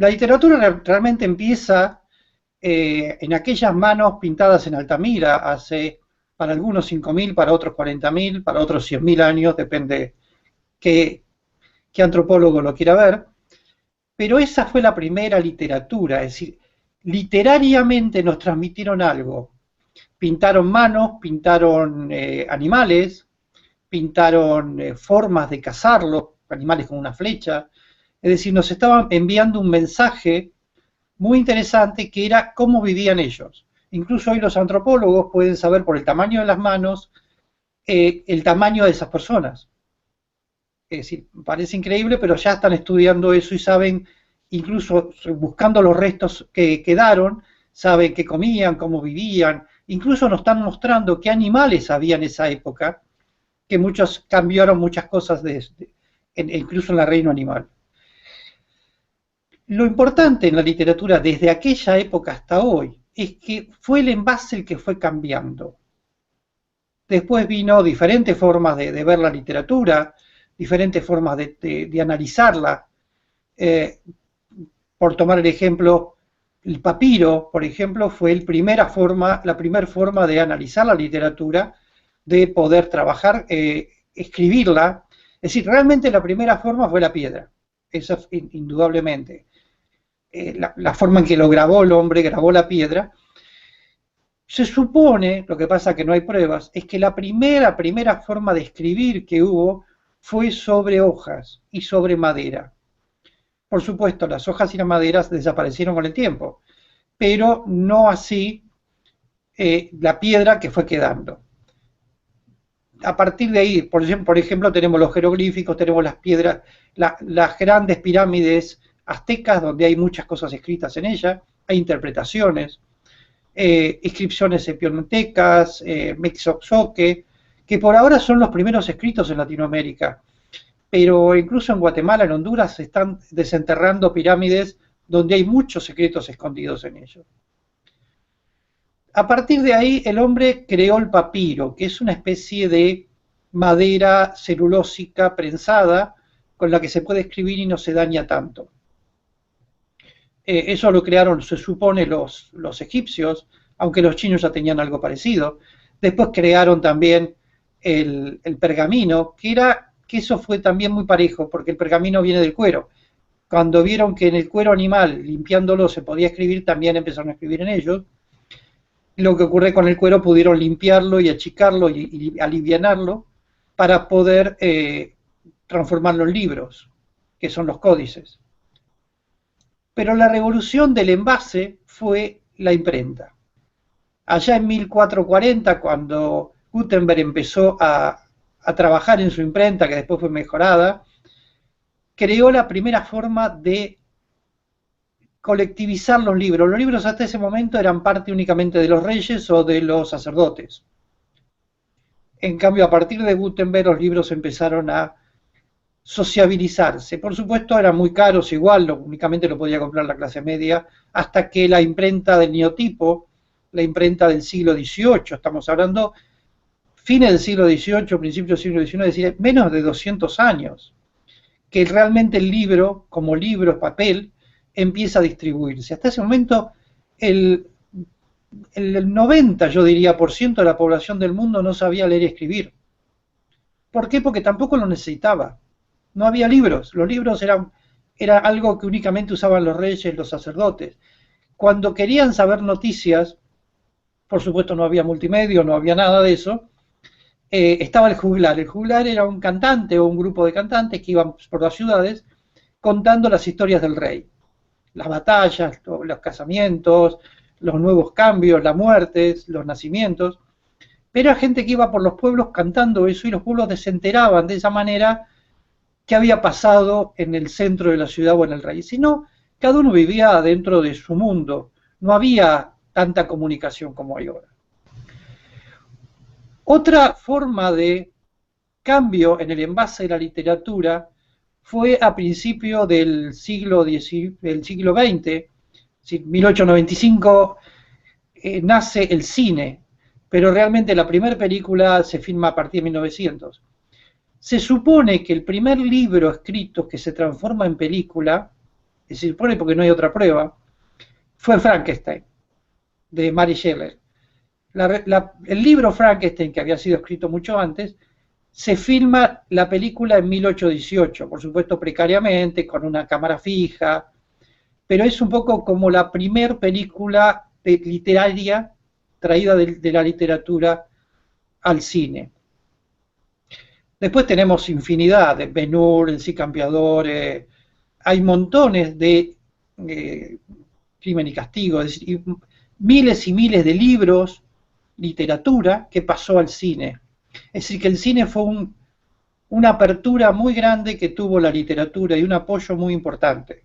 La literatura realmente empieza en aquellas manos pintadas en Altamira hace, para algunos 5.000, para otros 40.000, para otros 100.000 años, depende qué, qué antropólogo lo quiera ver, pero esa fue la primera literatura, es decir, literariamente nos transmitieron algo. Pintaron manos, pintaron animales, pintaron formas de cazarlos, animales con una flecha, es decir, nos estaban enviando un mensaje muy interesante que era cómo vivían ellos. Incluso hoy los antropólogos pueden saber por el tamaño de las manos el tamaño de esas personas. Es decir, parece increíble, pero ya están estudiando eso y saben, incluso buscando los restos que quedaron, saben qué comían, cómo vivían, incluso nos están mostrando qué animales había en esa época, que muchos cambiaron muchas cosas, incluso en el reino animal. Lo importante en la literatura desde aquella época hasta hoy es que fue el envase el que fue cambiando. Después vino diferentes formas de ver la literatura, diferentes formas de analizarla. Eh, por tomar el ejemplo, el papiro, por ejemplo, fue la primera forma de analizar la literatura, de poder trabajar, escribirla. Es decir, realmente la primera forma fue la piedra, eso indudablemente. La forma en que lo grabó el hombre, grabó la piedra. Se supone, lo que pasa que no hay pruebas, es que la primera forma de escribir que hubo fue sobre hojas y sobre madera. Por supuesto, las hojas y las maderas desaparecieron con el tiempo, pero no así la piedra que fue quedando. A partir de ahí, por ejemplo, tenemos los jeroglíficos, tenemos las piedras, las grandes pirámides aztecas, donde hay muchas cosas escritas en ellas, hay interpretaciones, inscripciones epionetecas, mexoxoque, que por ahora son los primeros escritos en Latinoamérica, pero incluso en Guatemala, en Honduras, se están desenterrando pirámides donde hay muchos secretos escondidos en ellos. A partir de ahí, el hombre creó el papiro, que es una especie de madera celulósica prensada con la que se puede escribir y no se daña tanto. Eso lo crearon, se supone, los egipcios, aunque los chinos ya tenían algo parecido. Después crearon también el pergamino, que eso fue también muy parejo, porque el pergamino viene del cuero. Cuando vieron que en el cuero animal, limpiándolo, se podía escribir, también empezaron a escribir en ellos. Lo que ocurre con el cuero, pudieron limpiarlo y achicarlo y alivianarlo para poder transformarlo en libros, que son los códices. Pero la revolución del envase fue la imprenta. Allá en 1440, cuando Gutenberg empezó a trabajar en su imprenta, que después fue mejorada, creó la primera forma de colectivizar los libros. Los libros hasta ese momento eran parte únicamente de los reyes o de los sacerdotes. En cambio, a partir de Gutenberg, los libros empezaron a sociabilizarse. Por supuesto, eran muy caros igual, únicamente lo podía comprar la clase media, hasta que la imprenta del neotipo, la imprenta del siglo XVIII, estamos hablando fines del siglo XVIII, principios del siglo XIX, es decir, menos de 200 años, que realmente el libro, como libro, papel, empieza a distribuirse. Hasta ese momento, el 90, yo diría, por ciento de la población del mundo no sabía leer y escribir. ¿Por qué? Porque tampoco lo necesitaba. No había libros. Los libros era algo que únicamente usaban los reyes, los sacerdotes. Cuando querían saber noticias, por supuesto no había multimedia, no había nada de eso, estaba el juglar. El juglar era un cantante o un grupo de cantantes que iban por las ciudades contando las historias del rey. Las batallas, los casamientos, los nuevos cambios, las muertes, los nacimientos. Pero era gente que iba por los pueblos cantando eso y los pueblos se enteraban de esa manera qué había pasado en el centro de la ciudad o en el rey. Si no, cada uno vivía dentro de su mundo. No había tanta comunicación como hay ahora. Otra forma de cambio en el envase de la literatura fue a principios del siglo XX, 1895, nace el cine, pero realmente la primera película se filma a partir de 1900. Se supone que el primer libro escrito que se transforma en película se supone porque no hay otra prueba, fue Frankenstein, de Mary Shelley. El libro Frankenstein, que había sido escrito mucho antes, se filma la película en 1818, por supuesto precariamente, con una cámara fija, pero es un poco como la primer película literaria traída de la literatura al cine. Después tenemos infinidad de Ben-Hur, El Cid Campeador, hay montones de Crimen y Castigo, es decir, miles y miles de libros, literatura que pasó al cine. Es decir, que el cine fue una apertura muy grande que tuvo la literatura y un apoyo muy importante.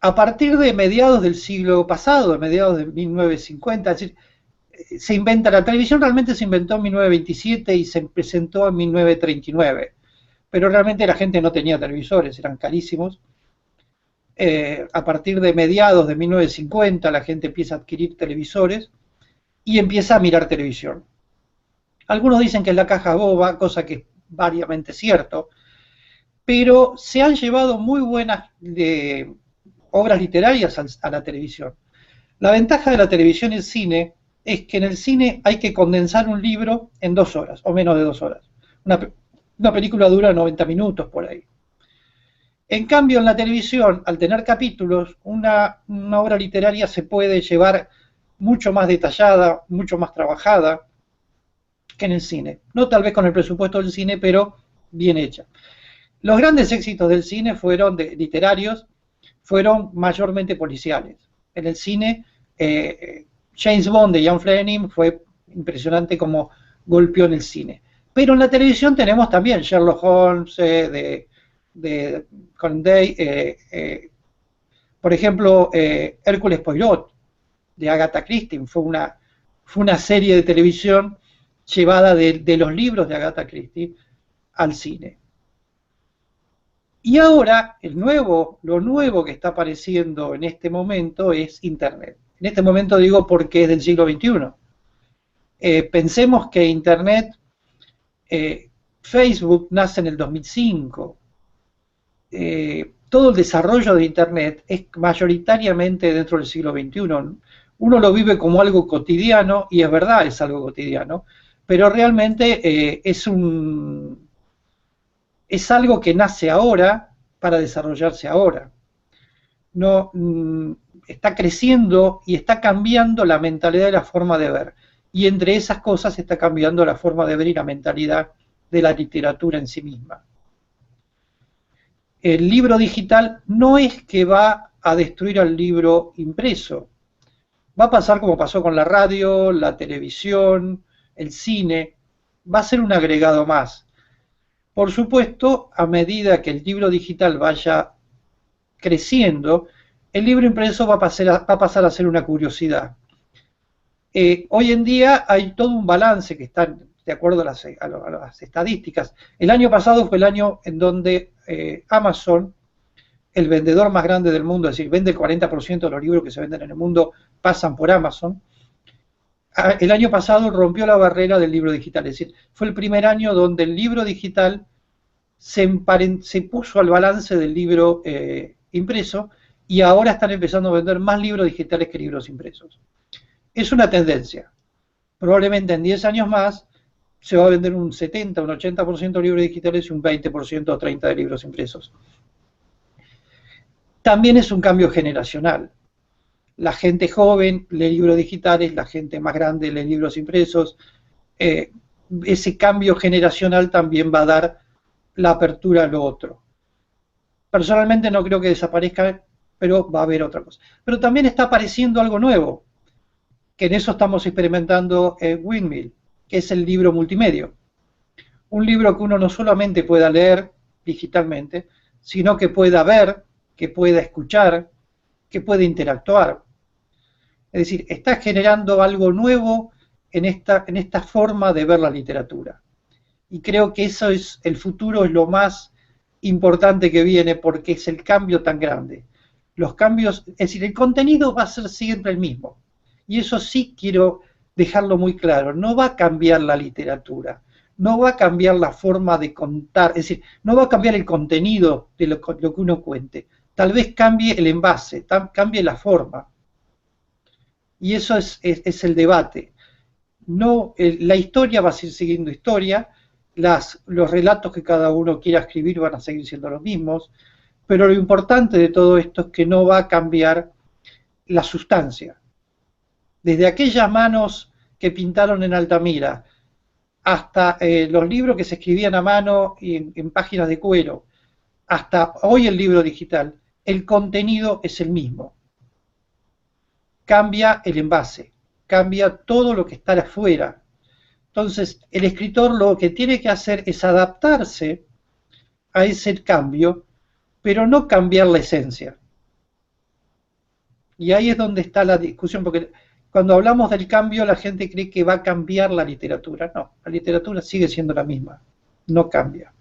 A partir de mediados del siglo pasado, de mediados de 1950, es decir, se inventa la televisión, realmente se inventó en 1927 y se presentó en 1939, pero realmente la gente no tenía televisores, eran carísimos. A partir de mediados de 1950 la gente empieza a adquirir televisores y empieza a mirar televisión. Algunos dicen que es la caja boba, cosa que es variamente cierto, pero se han llevado muy buenas obras literarias a la televisión. La ventaja de la televisión y el cine es que en el cine hay que condensar un libro en 2 horas, o menos de 2 horas. Una película dura 90 minutos por ahí. En cambio, en la televisión, al tener capítulos, una obra literaria se puede llevar mucho más detallada, mucho más trabajada que en el cine. No tal vez con el presupuesto del cine, pero bien hecha. Los grandes éxitos del cine literarios fueron mayormente policiales. En el cine, James Bond de Ian Fleming fue impresionante como golpeó en el cine. Pero en la televisión tenemos también Sherlock Holmes de Conan Doyle, por ejemplo, Hércules Poirot de Agatha Christie, fue una serie de televisión llevada de los libros de Agatha Christie al cine. Y ahora, lo nuevo que está apareciendo en este momento es Internet. En este momento digo porque es del siglo XXI. Pensemos que Internet, Facebook nace en el 2005. Todo el desarrollo de Internet es mayoritariamente dentro del siglo XXI. Uno lo vive como algo cotidiano, y es verdad, es algo cotidiano, pero realmente es algo que nace ahora para desarrollarse ahora. No, está creciendo y está cambiando la mentalidad y la forma de ver. Y entre esas cosas está cambiando la forma de ver y la mentalidad de la literatura en sí misma. El libro digital no es que va a destruir al libro impreso. Va a pasar como pasó con la radio, la televisión, el cine. Va a ser un agregado más. Por supuesto, a medida que el libro digital vaya creciendo, el libro impreso va a pasar a ser una curiosidad. Hoy en día hay todo un balance que está de acuerdo a las estadísticas. El año pasado fue el año en donde Amazon, el vendedor más grande del mundo, es decir, vende el 40% de los libros que se venden en el mundo, pasan por Amazon. El año pasado rompió la barrera del libro digital, es decir, fue el primer año donde el libro digital se puso al balance del libro impreso, y ahora están empezando a vender más libros digitales que libros impresos. Es una tendencia. Probablemente en 10 años más se va a vender un 70, un 80% de libros digitales y un 20% o 30% de libros impresos. También es un cambio generacional. La gente joven lee libros digitales, la gente más grande lee libros impresos. Ese cambio generacional también va a dar la apertura a lo otro. Personalmente no creo que desaparezca, pero va a haber otra cosa. Pero también está apareciendo algo nuevo, que en eso estamos experimentando en Windmill, que es el libro multimedia. Un libro que uno no solamente pueda leer digitalmente, sino que pueda ver, que pueda escuchar, que pueda interactuar. Es decir, está generando algo nuevo en esta forma de ver la literatura. Y creo que eso es el futuro, es lo más importante que viene, porque es el cambio tan grande. Los cambios, es decir, el contenido va a ser siempre el mismo. Y eso sí quiero dejarlo muy claro, no va a cambiar la literatura, no va a cambiar la forma de contar, es decir, no va a cambiar el contenido de lo que uno cuente. Tal vez cambie el envase, cambie la forma. Y eso es el debate. No, la historia va a seguir siendo historia, los relatos que cada uno quiera escribir van a seguir siendo los mismos, pero lo importante de todo esto es que no va a cambiar la sustancia. Desde aquellas manos que pintaron en Altamira, hasta los libros que se escribían a mano y en páginas de cuero, hasta hoy el libro digital, el contenido es el mismo. Cambia el envase, cambia todo lo que está afuera. Entonces, el escritor lo que tiene que hacer es adaptarse a ese cambio, pero no cambiar la esencia. Y ahí es donde está la discusión, porque cuando hablamos del cambio, la gente cree que va a cambiar la literatura. No, la literatura sigue siendo la misma, no cambia.